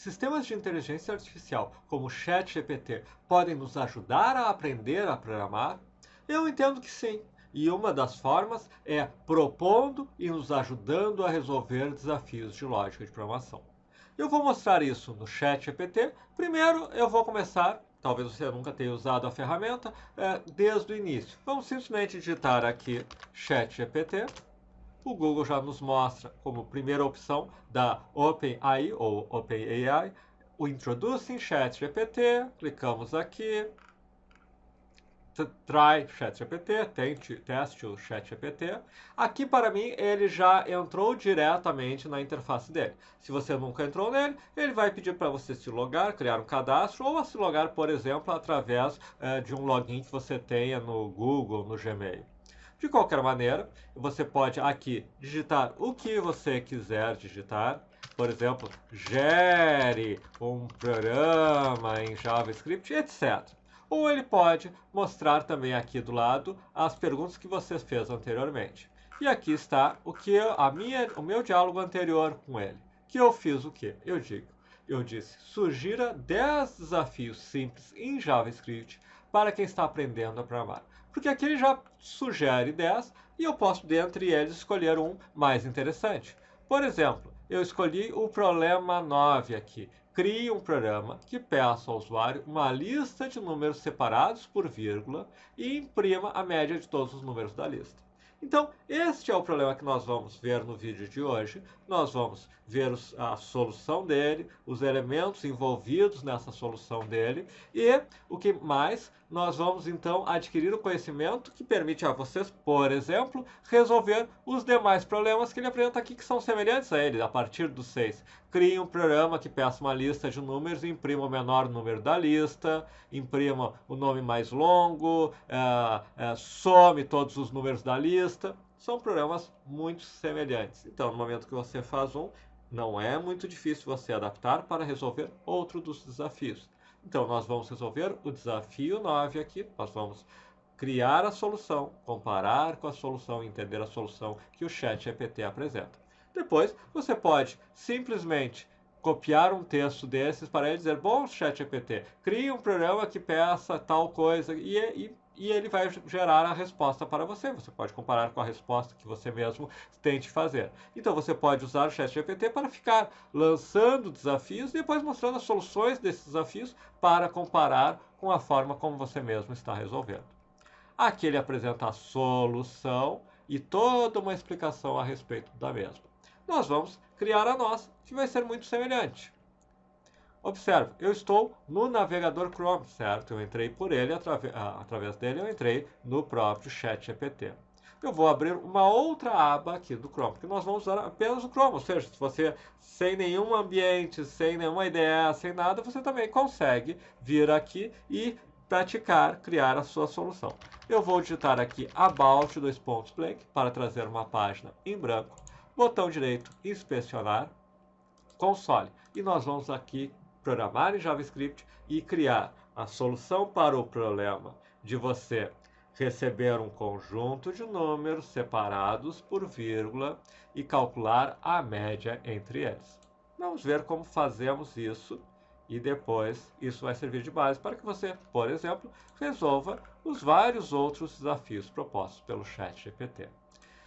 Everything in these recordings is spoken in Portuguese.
sistemas de inteligência artificial como o ChatGPT podem nos ajudar a aprender a programar? Eu entendo que sim. E uma das formas é propondo e nos ajudando a resolver desafios de lógica de programação. Eu vou mostrar isso no ChatGPT. Primeiro, eu vou começar, talvez você nunca tenha usado a ferramenta, desde o início. Vamos simplesmente digitar aqui ChatGPT. O Google já nos mostra como primeira opção da OpenAI ou OpenAI o Introducing ChatGPT. Clicamos aqui. Try ChatGPT, teste o ChatGPT. Aqui para mim ele já entrou diretamente na interface dele. Se você nunca entrou nele, ele vai pedir para você se logar, criar um cadastro ou se logar, por exemplo, através de um login que você tenha no Google, no Gmail. De qualquer maneira, você pode aqui digitar o que você quiser digitar. Por exemplo, gere um programa em JavaScript, etc. Ou ele pode mostrar também aqui do lado as perguntas que você fez anteriormente. E aqui está o meu diálogo anterior com ele. Que eu fiz o quê? Eu disse, sugira 10 desafios simples em JavaScript para quem está aprendendo a programar. Porque aqui ele já sugere 10 e eu posso, dentre eles, escolher um mais interessante. Por exemplo, eu escolhi o problema 9 aqui. Crie um programa que peça ao usuário uma lista de números separados por vírgula e imprima a média de todos os números da lista. Então, este é o problema que nós vamos ver no vídeo de hoje. Nós vamos ver a solução dele, os elementos envolvidos nessa solução dele e o que mais, nós vamos então adquirir o conhecimento que permite a vocês, por exemplo, resolver os demais problemas que ele apresenta aqui que são semelhantes a ele, a partir do 6. Crie um programa que peça uma lista de números e imprima o menor número da lista, imprima o nome mais longo, some todos os números da lista. São programas muito semelhantes. Então, no momento que você faz um, não é muito difícil você adaptar para resolver outro dos desafios. Então, nós vamos resolver o desafio 9 aqui. Nós vamos criar a solução, comparar com a solução e entender a solução que o ChatGPT apresenta. Depois, você pode simplesmente copiar um texto desses para ele dizer, bom, ChatGPT, crie um programa que peça tal coisa e ele vai gerar a resposta para você. Você pode comparar com a resposta que você mesmo tente fazer. Então você pode usar o ChatGPT para ficar lançando desafios e depois mostrando as soluções desses desafios para comparar com a forma como você mesmo está resolvendo. Aqui ele apresenta a solução e toda uma explicação a respeito da mesma. Nós vamos criar a nossa, que vai ser muito semelhante. Observe, eu estou no navegador Chrome, certo? Eu entrei por ele, através dele eu entrei no próprio ChatGPT. Eu vou abrir uma outra aba aqui do Chrome, porque nós vamos usar apenas o Chrome. Ou seja, se você, sem nenhum ambiente, sem nenhuma ideia, sem nada, você também consegue vir aqui e praticar, criar a sua solução. Eu vou digitar aqui About, blank, para trazer uma página em branco. Botão direito, inspecionar, console. E nós vamos aqui programar em JavaScript e criar a solução para o problema de você receber um conjunto de números separados por vírgula e calcular a média entre eles. Vamos ver como fazemos isso e depois isso vai servir de base para que você, por exemplo, resolva os vários outros desafios propostos pelo ChatGPT.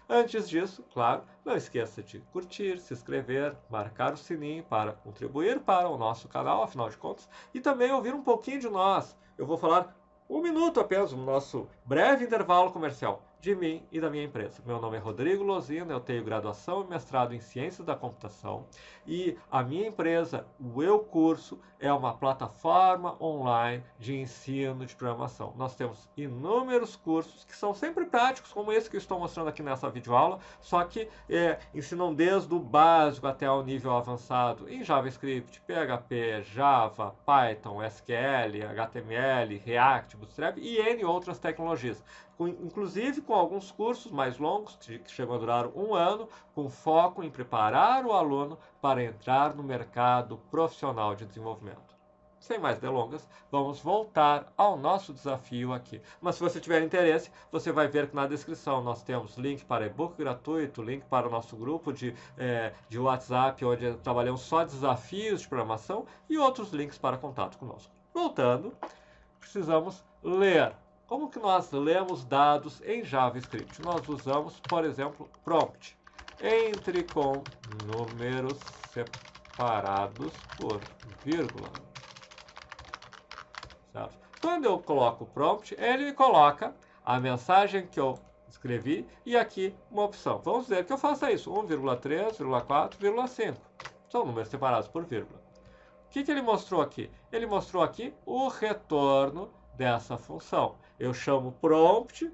Antes disso, claro, não esqueça de curtir, se inscrever, marcar o sininho para contribuir para o nosso canal, afinal de contas, e também ouvir um pouquinho de nós. Eu vou falar um minuto apenas no nosso breve intervalo comercial de mim e da minha empresa. Meu nome é Rodrigo Lozino, eu tenho graduação e mestrado em Ciências da Computação e a minha empresa, o Eu Curso, é uma plataforma online de ensino de programação. Nós temos inúmeros cursos que são sempre práticos, como esse que eu estou mostrando aqui nessa videoaula, só que ensinam desde o básico até o nível avançado em JavaScript, PHP, Java, Python, SQL, HTML, React, Bootstrap e N outras tecnologias. Inclusive com alguns cursos mais longos, que chegam a durar um ano, com foco em preparar o aluno para entrar no mercado profissional de desenvolvimento. sem mais delongas, vamos voltar ao nosso desafio aqui. Mas se você tiver interesse, você vai ver que na descrição nós temos link para e-book gratuito, link para o nosso grupo de WhatsApp, onde trabalhamos só desafios de programação e outros links para contato conosco. Voltando, precisamos ler. Como que nós lemos dados em JavaScript? Nós usamos, por exemplo, prompt. Entre com números separados por vírgula. Certo? Quando eu coloco o prompt, ele me coloca a mensagem que eu escrevi e aqui uma opção. Vamos dizer que eu faça isso, 1,3, 4, 5. São números separados por vírgula. O que ele mostrou aqui? Ele mostrou aqui o retorno dessa função. Eu chamo prompt,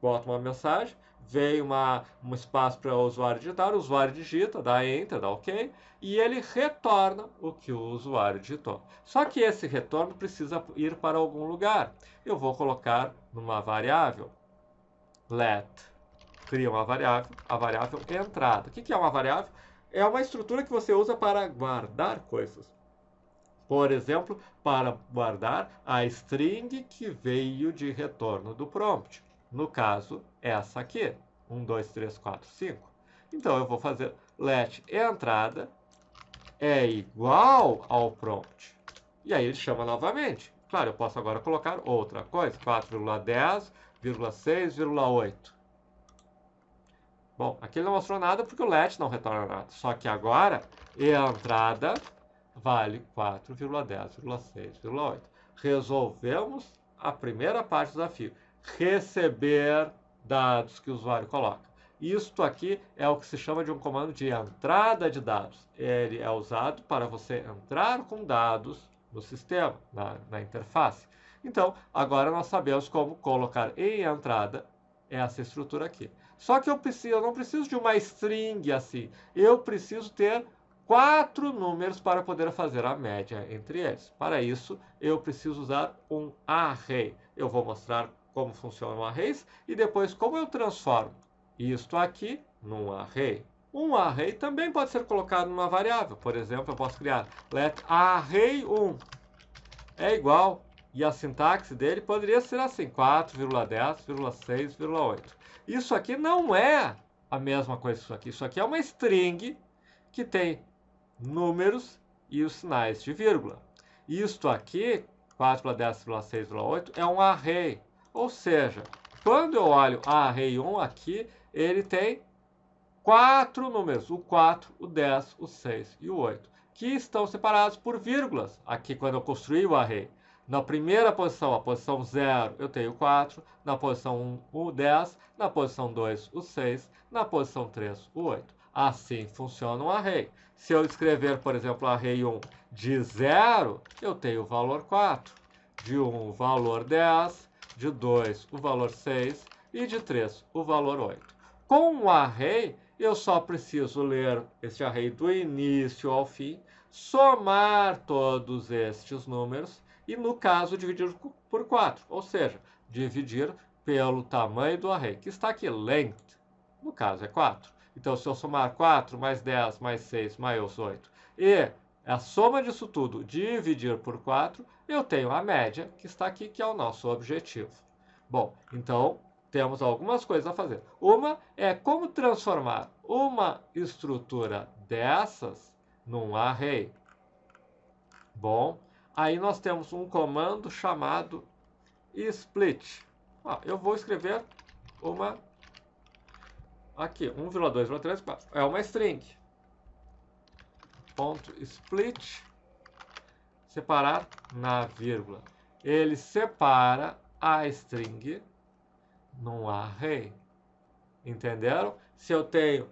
boto uma mensagem, vem um espaço para o usuário digitar, o usuário digita, dá Enter, dá OK, e ele retorna o que o usuário digitou. Só que esse retorno precisa ir para algum lugar. Eu vou colocar numa variável let, cria uma variável, a variável entrada. O que é uma variável? É uma estrutura que você usa para guardar coisas. Por exemplo, para guardar a string que veio de retorno do prompt. No caso, essa aqui, 1, 2, 3, 4, 5. Então, eu vou fazer let entrada é igual ao prompt. E aí ele chama novamente. Claro, eu posso agora colocar outra coisa, 4,10,6,8. Bom, aqui ele não mostrou nada porque o let não retorna nada. Só que agora, entrada vale 4,10,6,8. Resolvemos a primeira parte do desafio. Receber dados que o usuário coloca. Isto aqui é o que se chama de um comando de entrada de dados. Ele é usado para você entrar com dados no sistema, na interface. Então, agora nós sabemos como colocar em entrada essa estrutura aqui. Só que eu não preciso de uma string assim. Eu preciso ter 4 números para poder fazer a média entre eles. Para isso, eu preciso usar um array. Eu vou mostrar como funcionam arrays e depois como eu transformo isto aqui num array. Um array também pode ser colocado numa variável. Por exemplo, eu posso criar let array1 é igual, e a sintaxe dele poderia ser assim, 4,10,6,8. Isso aqui não é a mesma coisa que isso aqui. Isso aqui é uma string que tem números e os sinais de vírgula. Isto aqui, 4,10,6,8, é um array. Ou seja, quando eu olho array1 aqui, ele tem 4 números, o 4, o 10, o 6 e o 8, que estão separados por vírgulas, aqui quando eu construí o array. Na primeira posição, a posição 0, eu tenho 4, na posição 1, o 10, na posição 2, o 6, na posição 3, o 8. Assim funciona um array. Se eu escrever, por exemplo, array1 de 0, eu tenho o valor 4, de 1 o valor 10, de 2 o valor 6 e de 3 o valor 8. Com um array, eu só preciso ler este array do início ao fim, somar todos estes números e, no caso, dividir por 4, ou seja, dividir pelo tamanho do array, que está aqui, length, no caso é 4. Então, se eu somar 4 mais 10 mais 6 mais 8 e a soma disso tudo dividir por 4, eu tenho a média que está aqui, que é o nosso objetivo. Bom, então temos algumas coisas a fazer. Uma é como transformar uma estrutura dessas num array. Bom, aí nós temos um comando chamado split. Eu vou escrever uma aqui, 1,2,3, 4. É uma string. Ponto split, separar na vírgula. Ele separa a string num array. Entenderam? Se eu tenho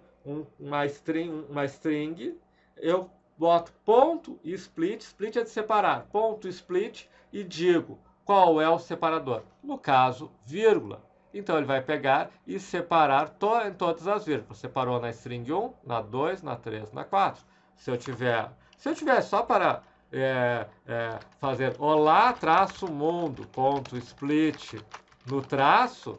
uma string, eu boto ponto e split. Split é de separar. Ponto split e digo qual é o separador. No caso, vírgula. Então, ele vai pegar e separar em todas as vírgulas. Separou na string 1, na 2, na 3, na 4. Se eu tiver só para fazer olá, traço mundo, ponto split no traço,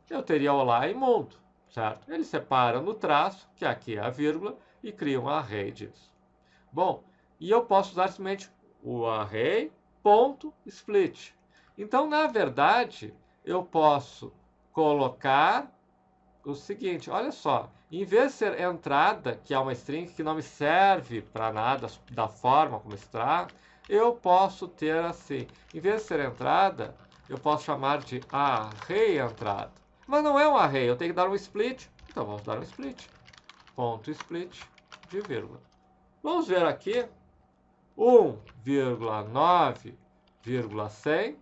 eu teria olá e mundo, certo? Ele separa no traço, que aqui é a vírgula, e cria um array disso. Bom, e eu posso usar simplesmente o array ponto split. Então, na verdade, eu posso colocar o seguinte, olha só, em vez de ser entrada, que é uma string que não me serve para nada da forma como está, eu posso ter assim, em vez de ser entrada, eu posso chamar de array entrada. Mas não é um array, eu tenho que dar um split, então vamos dar um split. Ponto split de vírgula. Vamos ver aqui, 1,9,100,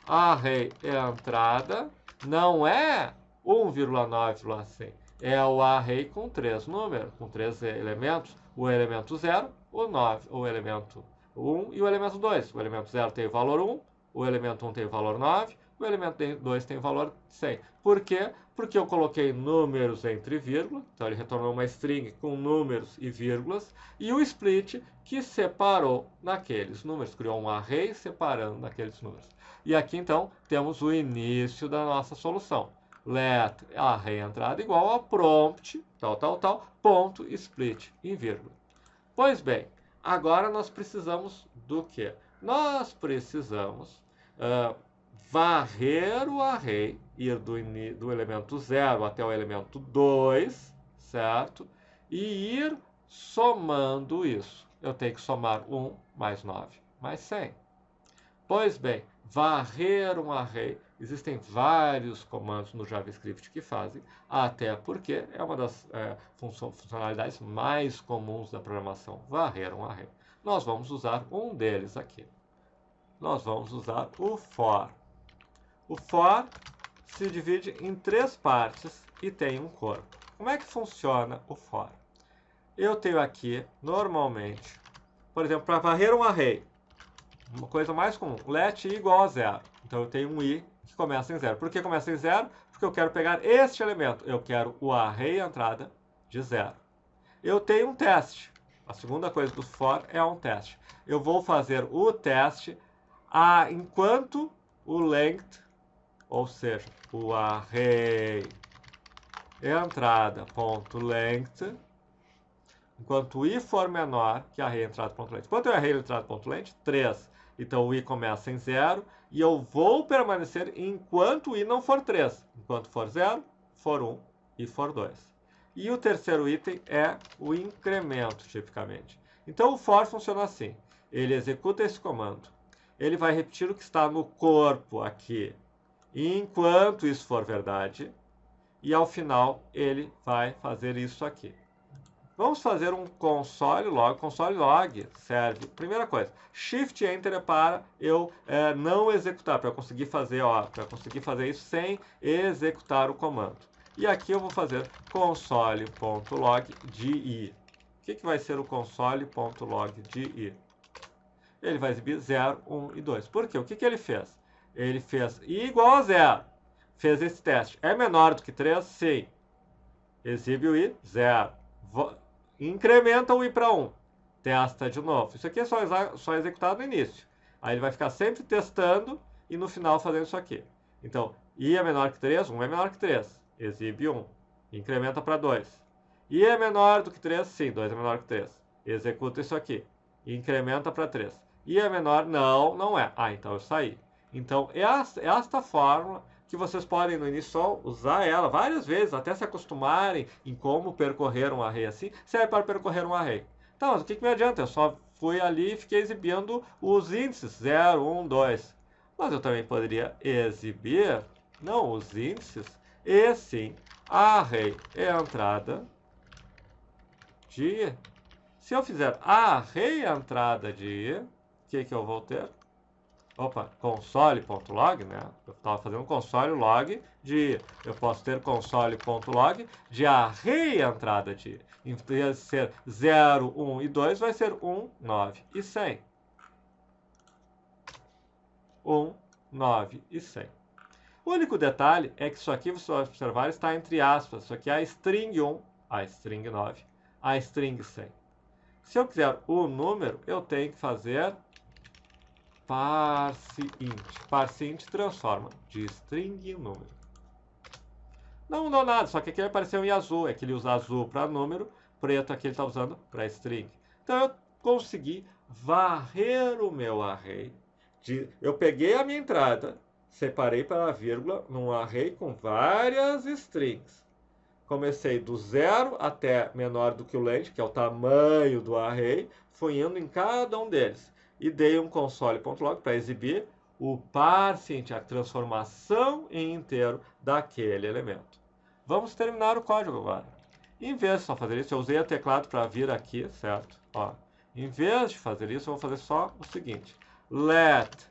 array entrada, não é 1,9,100, é o array com 3 números, com 3 elementos, o elemento 0, o 9, o elemento 1 e o elemento 2. O elemento 0 tem o valor 1, o elemento 1 tem o valor 9, o elemento 2 tem o valor 100. Por quê? Porque eu coloquei números entre vírgulas, então ele retornou uma string com números e vírgulas, e o split que separou naqueles números, criou um array separando naqueles números. E aqui, então, temos o início da nossa solução. Let array entrada igual a prompt, ponto split em vírgula. Pois bem, agora nós precisamos do quê? Nós precisamos varrer o array, ir do elemento 0 até o elemento 2, certo? E ir somando isso. Eu tenho que somar 1 mais 9 mais 100. Pois bem, varrer um array, existem vários comandos no JavaScript que fazem, até porque é uma das funcionalidades mais comuns da programação, varrer um array. Nós vamos usar um deles aqui. Nós vamos usar o for. O for se divide em 3 partes e tem um corpo. Como é que funciona o for? Eu tenho aqui, normalmente, por exemplo, para varrer um array, uma coisa mais comum, let i igual a 0. Então eu tenho um i que começa em 0. Por que começa em 0? Porque eu quero pegar este elemento. Eu quero o array entrada de 0. Eu tenho um teste. A segunda coisa do for é um teste. Eu vou fazer o teste enquanto o length, ou seja, o array entrada.length, enquanto o i for menor que array entrada.length. Quanto é array entrada.length? 3. Então o i começa em 0 e eu vou permanecer enquanto o i não for 3. Enquanto for 0, for 1 e for 2. E o terceiro item é o incremento, tipicamente. Então o for funciona assim. Ele executa esse comando. Ele vai repetir o que está no corpo aqui, enquanto isso for verdade. E ao final ele vai fazer isso aqui. Vamos fazer um console log. Console log serve, primeira coisa, Shift Enter é para eu não executar, para eu conseguir fazer, isso sem executar o comando. E aqui eu vou fazer console.log de i. O que vai ser o console.log de i? Ele vai exibir 0, 1 e 2. Por quê? O que ele fez? Ele fez i igual a 0. Fez esse teste. É menor do que 3? Sim. Exibe o i, 0. Incrementa o i para 1. Testa de novo. Isso aqui é só executado no início. Aí ele vai ficar sempre testando e no final fazendo isso aqui. Então, i é menor que 3, 1 é menor que 3. Exibe 1. Incrementa para 2. I é menor do que 3? Sim, 2 é menor que 3. Executa isso aqui. Incrementa para 3. I é menor? Não, não é. Então eu saí. Então, esta fórmula que vocês podem no início só usar ela várias vezes, até se acostumarem em como percorrer um array assim, serve para percorrer um array. Então, mas o que me adianta? Eu só fui ali e fiquei exibindo os índices 0, 1, 2. Mas eu também poderia exibir, não os índices, e sim array entrada de... Se eu fizer array entrada de... o que eu vou ter? Opa, console.log, né? Eu estava fazendo console log de... Eu posso ter console.log de array entrada de... Em vez de ser 0, 1 e 2, vai ser 1, 9 e 100. 1, 9 e 100. O único detalhe é que isso aqui, você vai observar, está entre aspas. Isso aqui é a string 1, a string 9, a string 100. Se eu quiser o número, eu tenho que fazer parseInt. ParseInt transforma de string em número. Não mudou nada, só que aqui apareceu em azul. É que ele usa azul para número, preto aqui ele está usando para string. Então eu consegui varrer o meu array. Eu peguei a minha entrada, separei pela vírgula num array com várias strings. Comecei do 0 até menor do que o length, que é o tamanho do array, fui indo em cada um deles. E dei um console.log para exibir o parseInt, a transformação em inteiro daquele elemento. Vamos terminar o código agora. Em vez de só fazer isso, eu usei o teclado para vir aqui, certo? Ó, em vez de fazer isso, eu vou fazer só o seguinte. Let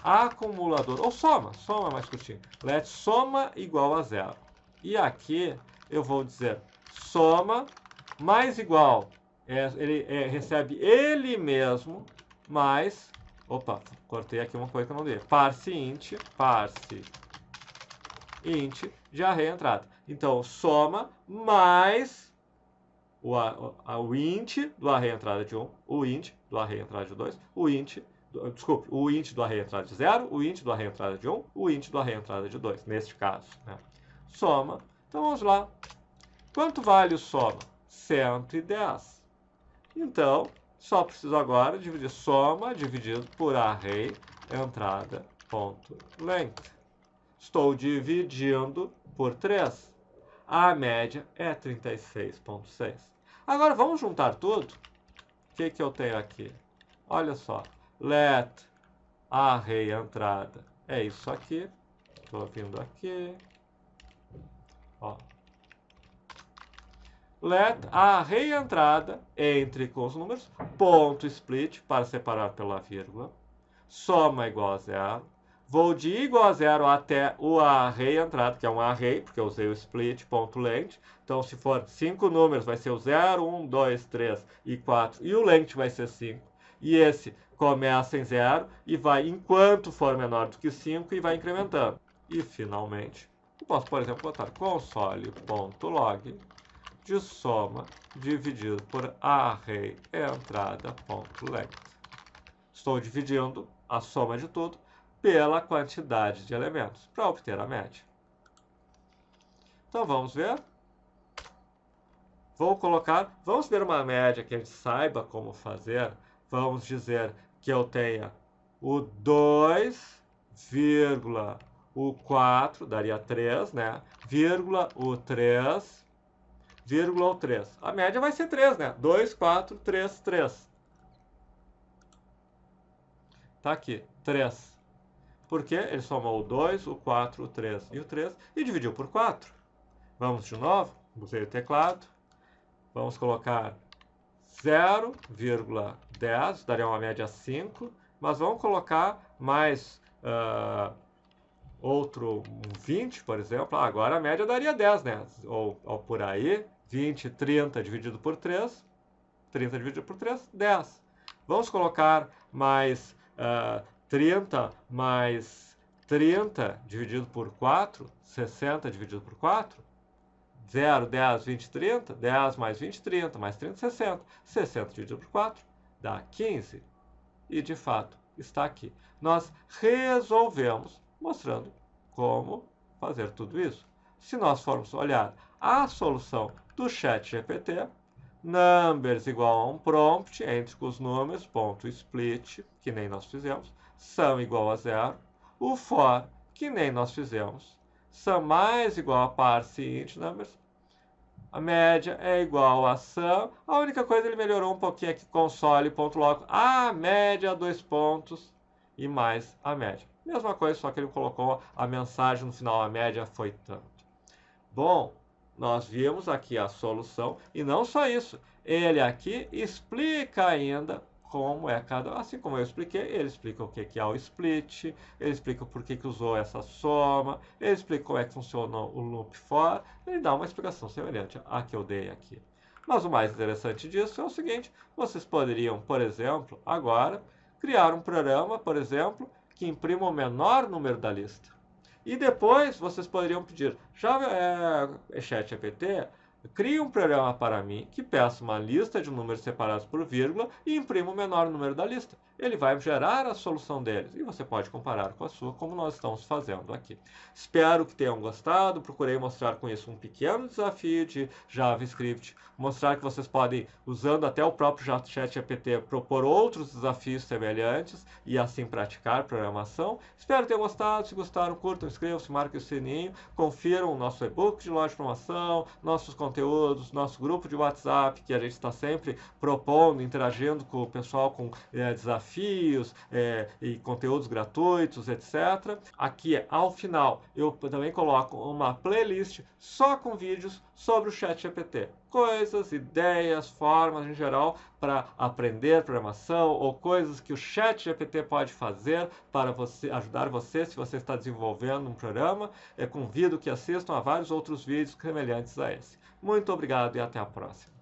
acumulador, ou soma mais curtinho. Let soma igual a 0. E aqui eu vou dizer soma mais igual, ele recebe ele mesmo, mais, opa, cortei aqui uma coisa que eu não dei, parseInt de array entrada. Então, soma mais o int do array entrada de 1, o int do array entrada de 2, o int do array entrada de 0, o int do array entrada de 1, o int do array entrada de 2, neste caso. Né? Soma. Então, vamos lá. Quanto vale o soma? 110. Então, só preciso agora dividir soma dividido por array entrada.length. Estou dividindo por 3. A média é 36,6. Agora, vamos juntar tudo. O que eu tenho aqui? Olha só. Let array entrada é isso aqui. Estou vindo aqui. Ó. Let array entrada entre com os números, ponto split para separar pela vírgula. Soma igual a 0. Vou de igual a 0 até o array entrada, que é um array, porque eu usei o split.length. Então, se for 5 números, vai ser o 0, 1, 2, 3 e 4. E o length vai ser 5. E esse começa em 0 e vai, enquanto for menor do que 5, e vai incrementando. E, finalmente, eu posso, por exemplo, botar console.log de soma dividido por array entrada.length. Estou dividindo a soma de tudo pela quantidade de elementos, para obter a média. Então, vamos ver. Vamos ver uma média que a gente saiba como fazer. Vamos dizer que eu tenha o 2, o 4, daria 3, né? Vírgula, o 3, vírgula, o 3. A média vai ser 3, né? 2, 4, 3, 3. Tá aqui, 3. Porque ele somou o 2, o 4, o 3 e o 3 e dividiu por 4. Vamos de novo, usei o teclado. Vamos colocar 0,10, daria uma média 5. Mas vamos colocar mais outro 20, por exemplo. Agora a média daria 10, né? Ou por aí, 20, 30 dividido por 3. 30 dividido por 3, 10. Vamos colocar mais 30 mais 30 dividido por 4, 60 dividido por 4, 0, 10, 20, 30, 10 mais 20, 30, mais 30, 60. 60 dividido por 4 dá 15. E, de fato, está aqui. Nós resolvemos mostrando como fazer tudo isso. Se nós formos olhar a solução do ChatGPT, numbers igual a um prompt, entre os números, ponto split, que nem nós fizemos, sum igual a 0, o for, que nem nós fizemos, sum mais igual a parseInt numbers, a média é igual a sum, a única coisa ele melhorou um pouquinho aqui, console.log, a média, 2 pontos, e mais a média. Mesma coisa, só que ele colocou a mensagem no final, a média foi tanto. Bom, nós vimos aqui a solução, e não só isso, ele aqui explica ainda como é cada... Assim como eu expliquei, ele explica o que é o split, ele explica por que usou essa soma, ele explica como é que funciona o loop for, ele dá uma explicação semelhante à que eu dei aqui. Mas o mais interessante disso é o seguinte, vocês poderiam, por exemplo, agora, criar um programa, por exemplo, que imprima o menor número da lista. E depois vocês poderiam pedir, ChatGPT, Crie um programa para mim que peça uma lista de números separados por vírgula e imprima o menor número da lista. Ele vai gerar a solução deles e você pode comparar com a sua, como nós estamos fazendo aqui. Espero que tenham gostado. Procurei mostrar com isso um pequeno desafio de JavaScript, mostrar que vocês podem, usando até o próprio ChatGPT, propor outros desafios semelhantes e assim praticar programação. Espero que tenham gostado. Se gostaram, curtam, inscrevam-se, marquem o sininho, confiram o nosso e-book de loja de promoção, nossos conteúdos, nosso grupo de WhatsApp, que a gente está sempre propondo, interagindo com o pessoal com desafios e conteúdos gratuitos, etc. Aqui, ao final, eu também coloco uma playlist só com vídeos sobre o ChatGPT. Coisas, ideias, formas em geral para aprender programação ou coisas que o ChatGPT pode fazer para ajudar você se você está desenvolvendo um programa. Convido que assistam a vários outros vídeos semelhantes a esse. Muito obrigado e até a próxima.